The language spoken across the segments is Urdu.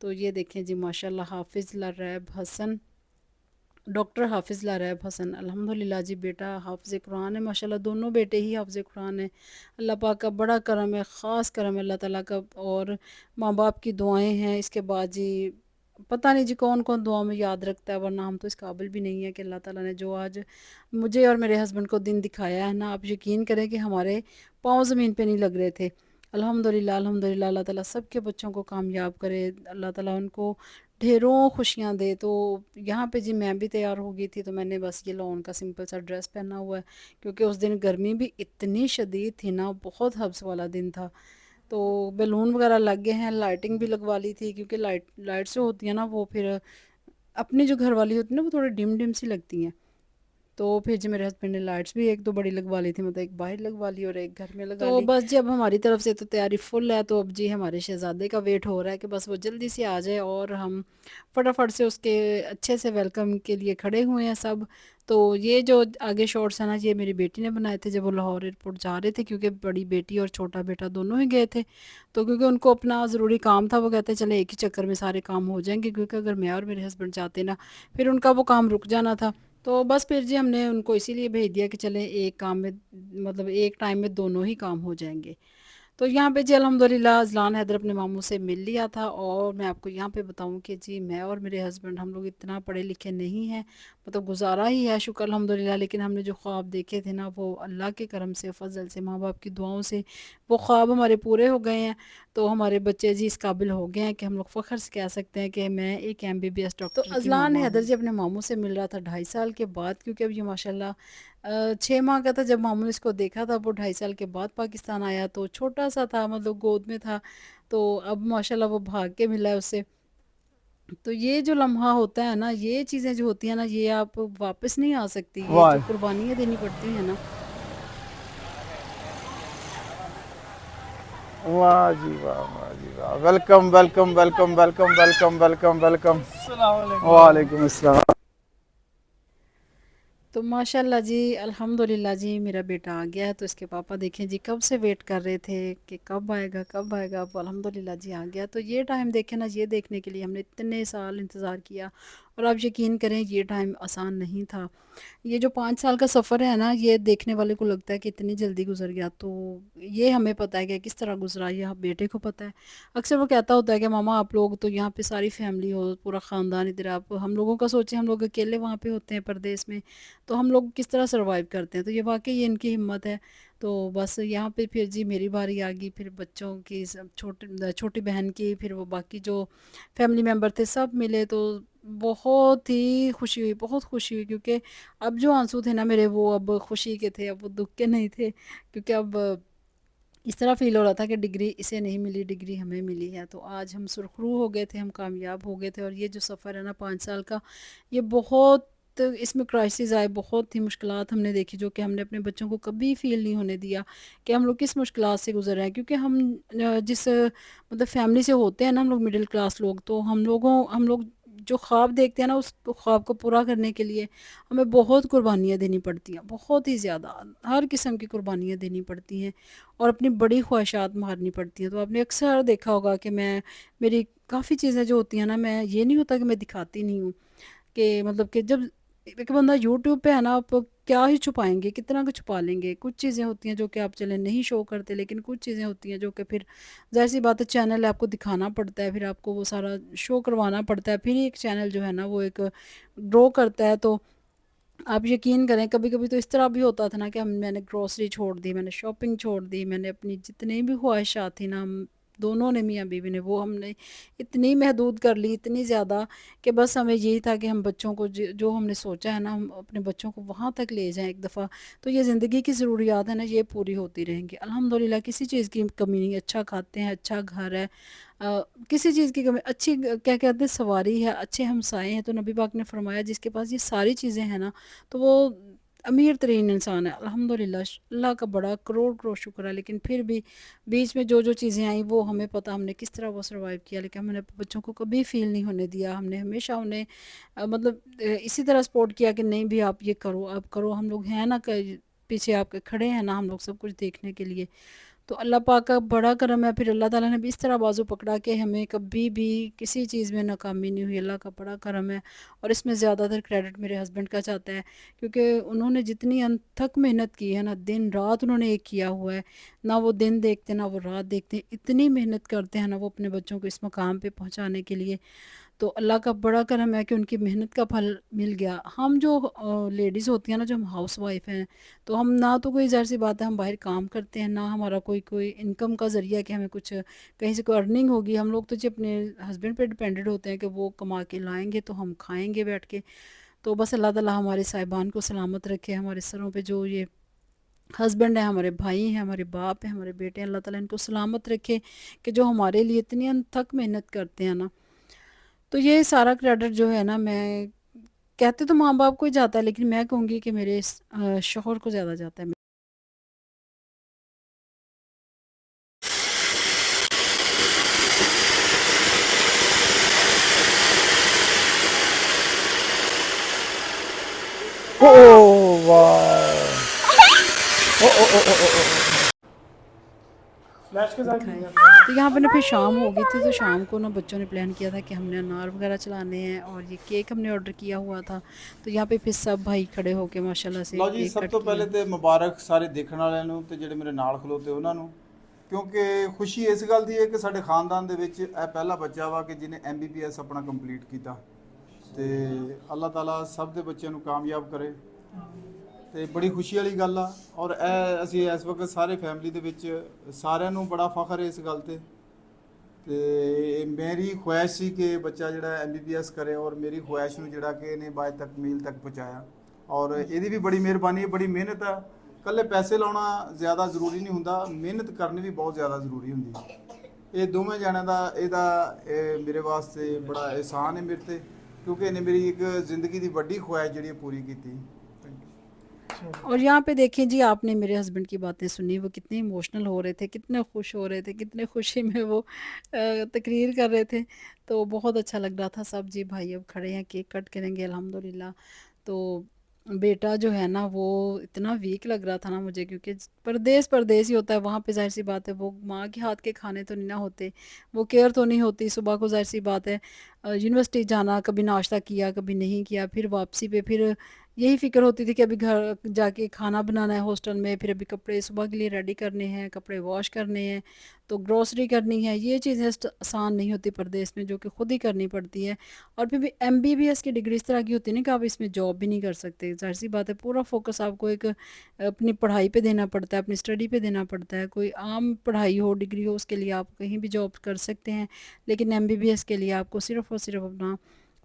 تو یہ دیکھیں جی ماشاءاللہ حافظ لریب حسن، ڈاکٹر حافظ لریب حسن، الحمدللہ جی بیٹا حافظ قرآن ہے ماشاءاللہ، دونوں بیٹے ہی حافظ قرآن ہیں۔ اللہ پاک کا بڑا کرم ہے، خاص کرم ہے اللہ تعالیٰ کا، اور ماں باپ کی دعائیں ہیں۔ اس کے بعد جی پتہ نہیں جی کون کون دعاؤں میں یاد رکھتا ہے، ورنہ ہم تو اس قابل بھی نہیں ہیں کہ اللہ تعالیٰ نے جو آج مجھے اور میرے ہسبینڈ کو دن دکھایا ہے نا، آپ یقین کریں کہ ہمارے پاؤں زمین پہ نہیں لگ رہے تھے۔ الحمدللہ الحمدللہ، اللہ تعالیٰ سب کے بچوں کو کامیاب کرے، اللہ تعالیٰ ان کو ڈھیروں خوشیاں دے۔ تو یہاں پہ جی میں بھی تیار ہو گئی تھی، تو میں نے بس یہ لون کا سمپل سا ڈریس پہنا ہوا ہے، کیونکہ اس دن گرمی بھی اتنی شدید تھی نا، بہت حبس والا دن تھا۔ تو بیلون وغیرہ لگ گئے ہیں، لائٹنگ بھی لگوا لی تھی، کیونکہ لائٹس جو ہوتی ہیں نا وہ پھر اپنی جو گھر والی ہوتی ہیں نا وہ تھوڑی ڈم ڈم سی لگتی ہیں۔ تو پھر جی میرے ہسبینڈ نے لائٹس بھی ایک دو بڑی لگوا لی تھی، مطلب ایک باہر لگوا لی اور ایک گھر میں لگا لی۔ تو بس جی اب ہماری طرف سے تو تیاری فل ہے، تو اب جی ہمارے شہزادے کا ویٹ ہو رہا ہے کہ بس وہ جلدی سے آ جائے، اور ہم فٹافٹ سے اس کے اچھے سے ویلکم کے لیے کھڑے ہوئے ہیں سب۔ تو یہ جو آگے شارٹس ہیں نا، یہ میری بیٹی نے بنائے تھے جب وہ لاہور ایئرپورٹ جا رہے تھے، کیونکہ بڑی بیٹی اور چھوٹا بیٹا دونوں ہی گئے تھے۔ تو کیونکہ ان کو اپنا ضروری کام تھا، وہ کہتے چلے ایک ہی چکر میں سارے کام ہو جائیں گے، کیونکہ اگر میں اور میرے ہسبینڈ جاتے نا پھر ان کا وہ کام رک جانا تھا۔ تو بس پھر جی ہم نے ان کو اسی لیے بھیج دیا کہ چلیں ایک کام میں، مطلب ایک ٹائم میں دونوں ہی کام ہو جائیں گے۔ تو یہاں پہ جی الحمدللہ اذلان حیدر اپنے ماموں سے مل لیا تھا، اور میں آپ کو یہاں پہ بتاؤں کہ جی میں اور میرے ہسبینڈ ہم لوگ اتنا پڑھے لکھے نہیں ہیں، مطلب گزارا ہی ہے شکر الحمدللہ، لیکن ہم نے جو خواب دیکھے تھے نا وہ اللہ کے کرم سے، فضل سے، ماں باپ کی دعاؤں سے وہ خواب ہمارے پورے ہو گئے ہیں۔ تو ہمارے بچے جی اس قابل ہو گئے ہیں کہ ہم لوگ فخر سے کہہ سکتے ہیں کہ میں ایک MBBS ڈاکٹر کی ماما ہوں۔ تو اذلان حیدر جی اپنے ماموں سے مل رہا تھا 2.5 سال کے بعد، کیونکہ اب یہ ماشاءاللہ 6 ماہ کا تھا جب ماموں نے اس کو دیکھا تھا، وہ 2.5 سال کے بعد پاکستان آیا، تو چھوٹا سا تھا، مطلب گود میں تھا۔ تو اب ماشاءاللہ وہ بھاگ کے ملا ہے اس سے۔ تو یہ جو لمحہ ہوتا ہے نا، یہ چیزیں جو ہوتی ہیں نا، یہ آپ واپس نہیں آ سکتی، یہ واہ جو قربانیاں دینی پڑتی ہیں نا۔ واہ جی واہ، واہ جی واہ، welcome welcome welcome welcome welcome welcome welcome, وعلیکم السلام۔ تو ماشاءاللہ جی الحمدللہ جی میرا بیٹا آ گیا ہے، تو اس کے پاپا دیکھیں جی کب سے ویٹ کر رہے تھے کہ کب آئے گا کب آئے گا، اب الحمدللہ جی آ گیا۔ تو یہ ٹائم دیکھیں نا، یہ دیکھنے کے لیے ہم نے اتنے سال انتظار کیا، اور آپ یقین کریں یہ ٹائم آسان نہیں تھا۔ یہ جو 5 سال کا سفر ہے نا، یہ دیکھنے والے کو لگتا ہے کہ اتنی جلدی گزر گیا، تو یہ ہمیں پتہ ہے کہ کس طرح گزرا، یہ بیٹے کو پتہ ہے۔ اکثر وہ کہتا ہوتا ہے کہ ماما آپ لوگ تو یہاں پہ ساری فیملی ہو، پورا خاندان ادھر، آپ ہم لوگوں کا سوچیں، ہم لوگ اکیلے وہاں پہ ہوتے ہیں پردیس میں، تو ہم لوگ کس طرح سروائیو کرتے ہیں۔ تو یہ واقعی یہ ان کی ہمت ہے۔ تو بس یہاں پہ پھر جی میری باری آ گئی، پھر بچوں کی، چھوٹی بہن کی، پھر وہ باقی جو فیملی ممبر تھے سب ملے، تو بہت ہی خوشی ہوئی، بہت خوشی ہوئی، کیونکہ اب جو آنسو تھے نا میرے، وہ اب خوشی کے تھے، اب وہ دکھ کے نہیں تھے، کیونکہ اب اس طرح فیل ہو رہا تھا کہ ڈگری اسے نہیں ملی، ڈگری ہمیں ملی ہے۔ تو آج ہم سرخرو ہو گئے تھے، ہم کامیاب ہو گئے تھے، اور یہ جو سفر ہے نا 5 سال کا، یہ بہت، اس میں کرائسس آئے، بہت ہی مشکلات ہم نے دیکھی، جو کہ ہم نے اپنے بچوں کو کبھی فیل نہیں ہونے دیا کہ ہم لوگ کس مشکلات سے گزر رہے ہیں، کیونکہ ہم جس مطلب فیملی سے ہوتے ہیں نا ہم لوگ، مڈل کلاس لوگ، تو ہم لوگ جو خواب دیکھتے ہیں نا، اس خواب کو پورا کرنے کے لیے ہمیں بہت قربانیاں دینی پڑتی ہیں، بہت ہی زیادہ، ہر قسم کی قربانیاں دینی پڑتی ہیں، اور اپنی بڑی خواہشات مارنی پڑتی ہیں۔ تو آپ نے اکثر دیکھا ہوگا کہ میری کافی چیزیں جو ہوتی ہیں نا، میں یہ نہیں ہوتا کہ میں دکھاتی نہیں ہوں، کہ مطلب کہ جب ایک بندہ یوٹیوب پہ ہے نا، آپ کیا ہی چھپائیں گے، کتنا کچھ چھپا لیں گے۔ کچھ چیزیں ہوتی ہیں جو کہ آپ چلیں نہیں شو کرتے، لیکن کچھ چیزیں ہوتی ہیں جو کہ پھر ظاہر سی بات ہے چینل ہے، آپ کو دکھانا پڑتا ہے، پھر آپ کو وہ سارا شو کروانا پڑتا ہے، پھر ہی ایک چینل جو ہے نا وہ ایک گرو کرتا ہے۔ تو آپ یقین کریں کبھی کبھی تو اس طرح بھی ہوتا تھا نا کہ میں نے گروسری چھوڑ دی، میں نے شاپنگ چھوڑ دی، میں نے اپنی جتنی بھی خواہشات تھیں نا، ہم دونوں نے، میاں بیوی نے، وہ ہم نے اتنی محدود کر لی، اتنی زیادہ، کہ بس ہمیں یہی تھا کہ ہم بچوں کو جو ہم نے سوچا ہے نا، ہم اپنے بچوں کو وہاں تک لے جائیں ایک دفعہ، تو یہ زندگی کی ضروریات ہیں نا، یہ پوری ہوتی رہیں گی الحمدللہ، کسی چیز کی کمی نہیں، اچھا کھاتے ہیں، اچھا گھر ہے، کسی چیز کی کمی، اچھی کیا کہتے ہیں سواری ہے، اچھے ہمسائے ہیں۔ تو نبی پاک نے فرمایا جس کے پاس یہ ساری چیزیں ہیں نا، تو وہ امیر ترین انسان ہے الحمدللہ، اللہ کا بڑا کروڑ کروڑ شکر ہے۔ لیکن پھر بھی بیچ میں جو چیزیں آئیں وہ ہمیں پتہ، ہم نے کس طرح وہ سروائیو کیا، لیکن ہم نے بچوں کو کبھی فیل نہیں ہونے دیا، ہم نے ہمیشہ انہیں مطلب اسی طرح سپورٹ کیا کہ نہیں بھی آپ یہ کرو، آپ کرو، ہم لوگ ہیں نا، پیچھے آپ کے کھڑے ہیں نا، ہم لوگ سب کچھ دیکھنے کے لیے۔ تو اللہ پاک کا بڑا کرم ہے، پھر اللہ تعالیٰ نے بھی اس طرح بازو پکڑا کہ ہمیں کبھی بھی کسی چیز میں ناکامی نہیں ہوئی، اللہ کا بڑا کرم ہے۔ اور اس میں زیادہ تر کریڈٹ میرے ہسبینڈ کا جاتا ہے، کیونکہ انہوں نے جتنی انتھک محنت کی ہے نا، دن رات انہوں نے ایک کیا ہوا ہے، نہ وہ دن دیکھتے نہ وہ رات دیکھتے، اتنی محنت کرتے ہیں نا وہ اپنے بچوں کو اس مقام پہ پہنچانے کے لیے۔ تو اللہ کا بڑا کرم ہے کہ ان کی محنت کا پھل مل گیا۔ ہم جو لیڈیز ہوتی ہیں نا، جو ہم ہاؤس وائف ہیں، تو ہم نہ تو کوئی ظاہر سی بات ہے ہم باہر کام کرتے ہیں، نہ ہمارا کوئی انکم کا ذریعہ کہ ہمیں کچھ کہیں سے کوئی ارننگ ہوگی۔ ہم لوگ تو جی اپنے ہسبینڈ پہ ڈپینڈڈ ہوتے ہیں کہ وہ کما کے لائیں گے تو ہم کھائیں گے بیٹھ کے۔ تو بس اللہ تعالیٰ ہمارے صاحبان کو سلامت رکھے، ہمارے سروں پہ جو یہ ہسبینڈ ہیں، ہمارے بھائی ہیں، ہمارے باپ ہیں، ہمارے بیٹے ہیں، اللہ تعالیٰ ان کو سلامت رکھے کہ جو ہمارے لیے اتنی انتھک محنت کرتے ہیں نا۔ تو یہ سارا کریڈٹ جو ہے نا، میں کہتے تو ماں باپ کو ہی جاتا ہے، لیکن میں کہوں گی کہ میرے شوہر کو زیادہ جاتا ہے۔ اوہ واہ، او او او او او او۔ دکھائیں تو یہاں پہ نا پھر شام ہو گئی تھی، تو شام کو نا بچوں نے پلان کیا تھا کہ ہم نے انار وغیرہ چلانے ہیں، اور یہ کیک ہم نے آرڈر کیا ہوا تھا، تو یہاں پہ پھر سب بھائی کھڑے ہو کے ماشاءاللہ سے ਲਓ ਜੀ, کیک ਸਭ کٹ ਤੋਂ کیا۔ ਪਹਿਲੇ ਤੇ ਮੁਬਾਰਕ ਸਾਰੇ ਦੇਖਣ ਵਾਲਿਆਂ ਨੂੰ ਤੇ ਜਿਹੜੇ ਮੇਰੇ ਨਾਲ ਖਲੋਤੇ ਉਹਨਾਂ ਨੂੰ, ਕਿਉਂਕਿ ਖੁਸ਼ੀ ਇਸ ਗੱਲ ਦੀ ਹੈ ਕਿ ਸਾਡੇ ਖਾਨਦਾਨ ਦੇ ਵਿੱਚ ਇਹ ਪਹਿਲਾ ਬੱਚਾ ਵਾ ਕਿ ਜਿਹਨੇ MBBS ਆਪਣਾ ਕੰਪਲੀਟ ਕੀਤਾ, ਤੇ ਅੱਲਾਹ ਤਾਲਾ ਸਭ ਦੇ ਬੱਚਿਆਂ ਨੂੰ ਕਾਮਯਾਬ ਕਰੇ, ਤੇ ਬੜੀ ਖੁਸ਼ੀ ਵਾਲੀ ਗੱਲ ਆ। ਔਰ ਇਹ ਅਸੀਂ ਇਸ ਵਕਤ ਸਾਰੇ ਫੈਮਿਲੀ ਦੇ ਵਿੱਚ ਸਾਰਿਆਂ ਨੂੰ ਬੜਾ ਫਖਰ ਹੈ ਇਸ ਗੱਲ ਤੇ। ਤੇ ਮੇਰੀ ਖੁਆਇਸ਼ ਸੀ ਕਿ ਬੱਚਾ ਜਿਹੜਾ MBBS ਕਰੇ, ਔਰ ਮੇਰੀ ਖੁਆਇਸ਼ ਨੂੰ ਜਿਹੜਾ ਕਿ ਇਹਨੇ ਬਾਅਦ ਤੱਕ ਮੀਲ ਤੱਕ ਪਹੁੰਚਾਇਆ। ਔਰ ਇਹਦੀ ਵੀ ਬੜੀ ਮਿਹਰਬਾਨੀ ਹੈ, ਬੜੀ ਮਿਹਨਤ ਆ। ਇਕੱਲੇ ਪੈਸੇ ਲਾਉਣਾ ਜ਼ਿਆਦਾ ਜ਼ਰੂਰੀ ਨਹੀਂ ਹੁੰਦਾ, ਮਿਹਨਤ ਕਰਨੀ ਵੀ ਬਹੁਤ ਜ਼ਿਆਦਾ ਜ਼ਰੂਰੀ ਹੁੰਦੀ ਹੈ। ਇਹ ਦੋਵੇਂ ਜਣਿਆਂ ਦਾ ਇਹ ਮੇਰੇ ਵਾਸਤੇ ਬੜਾ ਇਹਸਾਨ ਹੈ ਮੇਰੇ ਤੇ, ਕਿਉਂਕਿ ਇਹਨੇ ਮੇਰੀ ਇੱਕ ਜ਼ਿੰਦਗੀ ਦੀ ਵੱਡੀ ਖੁਆਇਸ਼ ਜਿਹੜੀ ਪੂਰੀ ਕੀਤੀ। اور یہاں پہ دیکھیں جی، آپ نے میرے ہسبینڈ کی باتیں سنی، وہ کتنے ایموشنل ہو رہے تھے، کتنے خوش ہو رہے تھے، کتنے خوشی میں وہ تقریر کر رہے تھے، تو بہت اچھا لگ رہا تھا سب۔ جی بھائی اب کھڑے ہیں، کیک کٹ کریں گے الحمدللہ۔ تو بیٹا جو ہے نا وہ اتنا ویک لگ رہا تھا نا مجھے، کیونکہ پردیس ہی ہوتا ہے وہاں پہ، ظاہر سی بات ہے وہ ماں کے ہاتھ کے کھانے تو نہیں نہ ہوتے، وہ کیئر تو نہیں ہوتی۔ صبح کو ظاہر سی بات ہے یونیورسٹی جانا، کبھی ناشتہ کیا کبھی نہیں کیا، پھر واپسی پہ پھر یہی فکر ہوتی تھی کہ ابھی گھر جا کے کھانا بنانا ہے ہاسٹل میں، پھر ابھی کپڑے صبح کے لیے ریڈی کرنے ہیں، کپڑے واش کرنے ہیں، تو گروسری کرنی ہے۔ یہ چیزیں آسان نہیں ہوتی پردیس میں، جو کہ خود ہی کرنی پڑتی ہے۔ اور پھر بھی MBBS کی ڈگری اس طرح کی ہوتی ہے نا کہ آپ اس میں جاب بھی نہیں کر سکتے، ظاہر سی بات ہے پورا فوکس آپ کو ایک اپنی پڑھائی پہ دینا پڑتا ہے، اپنی اسٹڈی پہ دینا پڑتا ہے۔ کوئی عام پڑھائی ہو، ڈگری ہو، اس کے لیے آپ کہیں بھی جاب کر سکتے ہیں، لیکن MBBS کے لیے آپ کو صرف اور صرف اپنا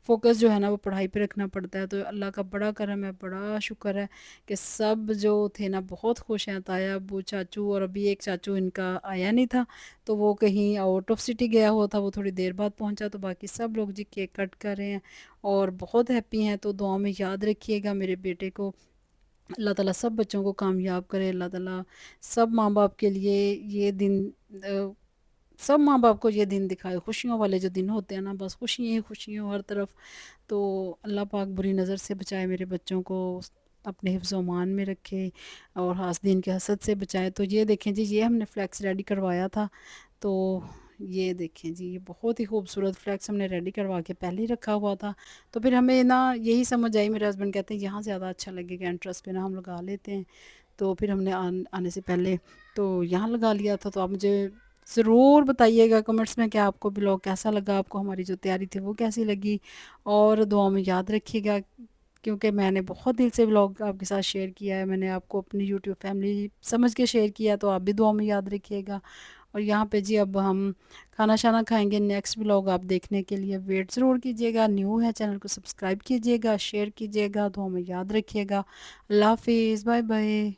فوکس جو ہے نا وہ پڑھائی پہ رکھنا پڑتا ہے۔ تو اللہ کا بڑا کرم ہے، بڑا شکر ہے کہ سب جو تھے نا بہت خوش ہیں۔ تایا ابو چاچو، اور ابھی ایک چاچو ان کا آیا نہیں تھا، تو وہ کہیں آؤٹ آف سٹی گیا ہوا تھا، وہ تھوڑی دیر بعد پہنچا۔ تو باقی سب لوگ جی کیک کٹ کر رہے ہیں اور بہت ہیپی ہیں۔ تو دعا میں یاد رکھیے گا میرے بیٹے کو، اللہ تعالیٰ سب بچوں کو کامیاب کرے، اللہ تعالیٰ سب ماں باپ کے لیے یہ دن سب ماں باپ کو یہ دن دکھائے، خوشیوں والے جو دن ہوتے ہیں نا، بس خوشیاں ہی خوشیاں ہر طرف۔ تو اللہ پاک بری نظر سے بچائے میرے بچوں کو، اپنے حفظ و امان میں رکھے، اور حاسدین کے حسد سے بچائے۔ تو یہ دیکھیں جی، یہ ہم نے فلیکس ریڈی کروایا تھا، تو یہ دیکھیں جی، یہ بہت ہی خوبصورت فلیکس ہم نے ریڈی کروا کے پہلے ہی رکھا ہوا تھا۔ تو پھر ہمیں نا یہی سمجھ آئی، میرے ہسبینڈ کہتے ہیں یہاں زیادہ اچھا لگے گا، انٹرسٹ پہ نا ہم لگا لیتے ہیں۔ تو پھر ہم نے آنے سے پہلے تو یہاں لگا لیا تھا۔ تو آپ مجھے ضرور بتائیے گا کمنٹس میں کہ آپ کو بلاگ کیسا لگا، آپ کو ہماری جو تیاری تھی وہ کیسی لگی، اور دعا میں یاد رکھیے گا، کیونکہ میں نے بہت دل سے بلاگ آپ کے ساتھ شیئر کیا ہے، میں نے آپ کو اپنی یوٹیوب فیملی سمجھ کے شیئر کیا، تو آپ بھی دعا میں یاد رکھیے گا۔ اور یہاں پہ جی اب ہم کھانا شانا کھائیں گے، نیکسٹ بلاگ آپ دیکھنے کے لیے ویٹ ضرور کیجیے گا، نیو ہے چینل کو سبسکرائب کیجیے گا، شیئر کیجیے گا، دعا میں یاد رکھیے گا۔ اللہ حافظ، بائے بائے۔